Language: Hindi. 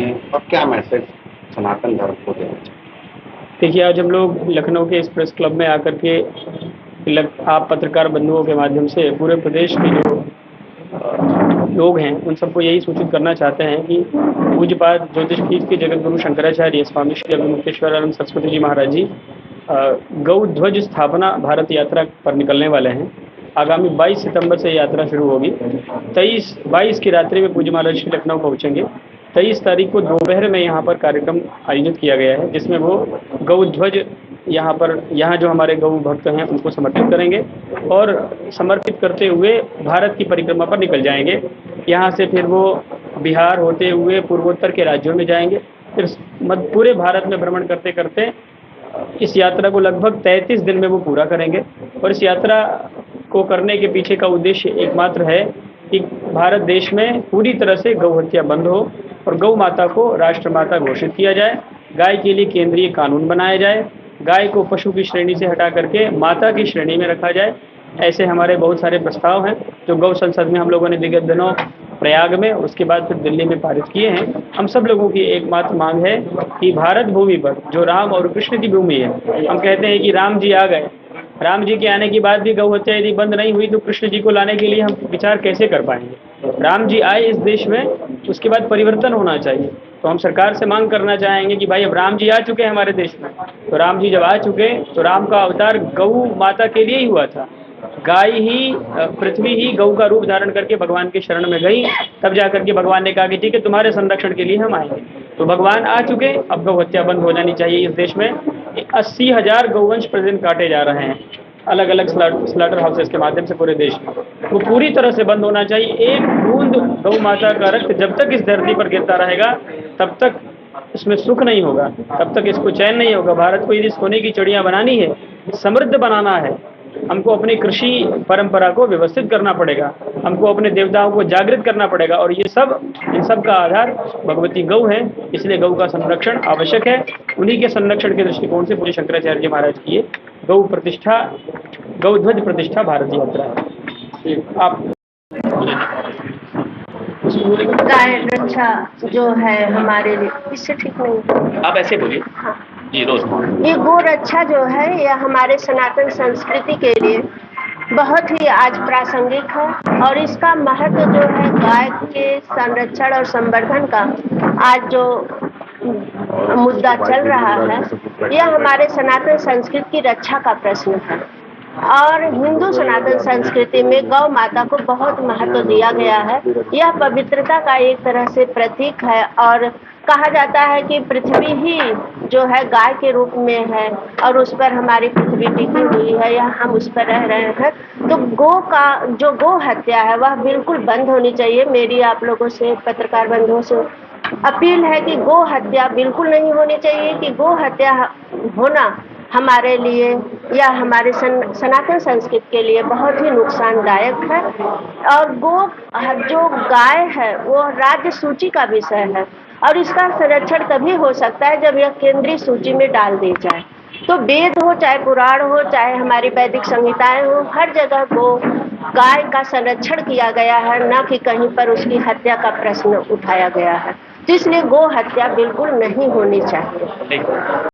हैं और क्या मैसेज सनातन धर्म को देना चाहिए? देखिए, आज हम लोग लखनऊ के इस प्रेस क्लब में आकर के आप पत्रकार बंधुओं के माध्यम से पूरे प्रदेश के जो लोग हैं उन सबको यही सूचित करना चाहते हैं कि पूज्यपाद ज्योतिषपीठ के जगत गुरु शंकराचार्य स्वामी श्री अभिमुक्तेश्वरानंद सरस्वती जी महाराज जी गौ ध्वज स्थापना भारत यात्रा पर निकलने वाले हैं। आगामी 22 सितंबर से यात्रा शुरू होगी। 22 की रात्रि में पूज्य महाराज श्री लखनऊ पहुंचेंगे। 23 तारीख को दोपहर में यहाँ पर कार्यक्रम आयोजित किया गया है, जिसमें वो गौ ध्वज यहाँ जो हमारे गौ भक्त हैं उनको समर्पित करेंगे और समर्पित करते हुए भारत की परिक्रमा पर निकल जाएंगे। यहाँ से फिर वो बिहार होते हुए पूर्वोत्तर के राज्यों में जाएंगे। फिर पूरे भारत में भ्रमण करते करते इस यात्रा को लगभग 33 दिन में वो पूरा करेंगे। और इस यात्रा को करने के पीछे का उद्देश्य एकमात्र है कि भारत देश में पूरी तरह से गौ हत्या बंद हो और गौ माता को राष्ट्रमाता घोषित किया जाए। गाय के लिए केंद्रीय कानून बनाया जाए। गाय को पशु की श्रेणी से हटा करके माता की श्रेणी में रखा जाए। ऐसे हमारे बहुत सारे प्रस्ताव हैं जो गौ संसद में हम लोगों ने विगत दिनों प्रयाग में, उसके बाद फिर दिल्ली में पारित किए हैं। हम सब लोगों की एकमात्र मांग है कि भारत भूमि पर जो राम और कृष्ण की भूमि है, हम कहते हैं कि राम जी आ गए, राम जी के आने के बाद भी गौ हत्या यदि बंद नहीं हुई तो कृष्ण जी को लाने के लिए हम विचार कैसे कर पाएंगे। राम जी आए इस देश में, उसके बाद परिवर्तन होना चाहिए। तो हम सरकार से मांग करना चाहेंगे कि भाई अब राम जी आ चुके हैं हमारे देश में, तो राम जी जब आ चुके तो राम का अवतार गौ माता के लिए ही हुआ था। गाय ही, पृथ्वी ही गौ का रूप धारण करके भगवान के शरण में गई, तब जाकर के भगवान ने कहा कि ठीक है तुम्हारे संरक्षण के लिए हम आएंगे। तो भगवान आ चुके, अब गौ हत्या बंद हो जानी चाहिए। इस देश में 80,000 गौवंश प्रतिदिन काटे जा रहे हैं अलग अलग स्लॉटर हाउसेस के माध्यम से पूरे देश में। वो पूरी तरह से बंद होना चाहिए। एक बूंद गौ माता का रक्त जब तक इस धरती पर गिरता रहेगा तब तक इसमें सुख नहीं होगा, तब तक इसको चैन नहीं होगा। भारत को यदि सोने की चिड़िया बनानी है, समृद्ध बनाना है, हमको अपनी कृषि परंपरा को व्यवस्थित करना पड़ेगा, हमको अपने देवताओं को जागृत करना पड़ेगा। और ये सब, इन सब का आधार भगवती गौ है, इसलिए गौ का संरक्षण आवश्यक है। उन्हीं के संरक्षण के दृष्टिकोण से पूज्य शंकराचार्य जी महाराज की ये गौ ध्वज प्रतिष्ठा भारत यात्रा है। आप गाय रक्षा जो है हमारे लिए, इससे ठीक नहीं, आप ऐसे बोलिए। हाँ, जी रोज ये गो रक्षा जो है यह हमारे सनातन संस्कृति के लिए बहुत ही आज प्रासंगिक है। और इसका महत्व जो है गाय के संरक्षण और संवर्धन का आज जो मुद्दा चल रहा है, यह हमारे सनातन संस्कृति की रक्षा का प्रश्न है। और हिंदू सनातन संस्कृति में गौ माता को बहुत महत्व दिया गया है। यह पवित्रता का एक तरह से प्रतीक है और कहा जाता है कि पृथ्वी ही जो है गाय के रूप में है और उस पर हमारी पृथ्वी टिकी हुई है, या हम उस पर रह रहे हैं। तो गो हत्या है वह बिल्कुल बंद होनी चाहिए। मेरी आप लोगों से, पत्रकार बंधुओं से अपील है कि गो हत्या बिल्कुल नहीं होनी चाहिए। कि गो हत्या होना हमारे लिए या हमारे सनातन संस्कृति के लिए बहुत ही नुकसानदायक है। और जो गाय है वो राज्य सूची का विषय है और इसका संरक्षण तभी हो सकता है जब यह केंद्रीय सूची में डाल दी जाए। तो वेद हो, चाहे पुराण हो, चाहे हमारी वैदिक संहिताएं हो, हर जगह गाय का संरक्षण किया गया है, न कि कहीं पर उसकी हत्या का प्रश्न उठाया गया है। तो इसलिए गो हत्या बिल्कुल नहीं होनी चाहिए।